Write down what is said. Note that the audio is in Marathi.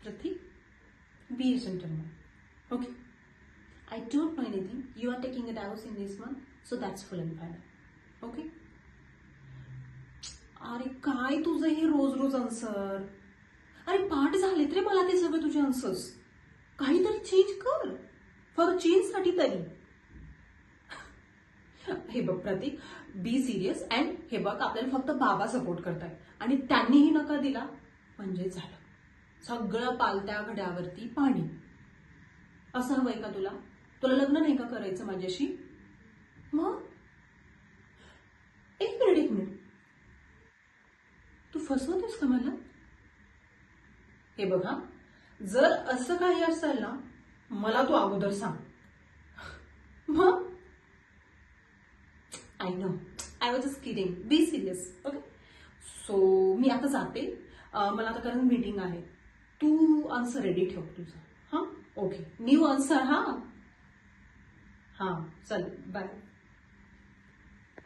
Pratik, be a gentleman. Okay? I don't know anything. You are taking a divorce in this month, so that's full and final. Okay? अरे काय तुझं हे रोज रोज आन्सर? अरे पाठ झालेत रे मला ते सगळे तुझे आन्सर्स. काहीतरी चेंज कर. फॉर चेंज साठी तरी. हे बघ प्रतीक, बी सिरियस अँड हे बघ आपल्याला फक्त बाबा सपोर्ट करतायत आणि त्यांनीही नकार दिला म्हणजे झालं. सगळं पालत्या घड्यावरती पाणी. असं हवंय का तुला? तुला लग्न नाही का करायचं माझ्याशी? मग एक मिनिट तू फसवतेस का मला? हे बघा, जर असं काही असेल ना मला तू अगोदर सांग. मग I know, I was just kidding. Be serious. Okay, so मी आता जाते. मला आता कारण मीटिंग आहे. तू आन्सर रेडी ठेव तुझं. हां, ओके, न्यू आन्सर. हां हां, चल बाय.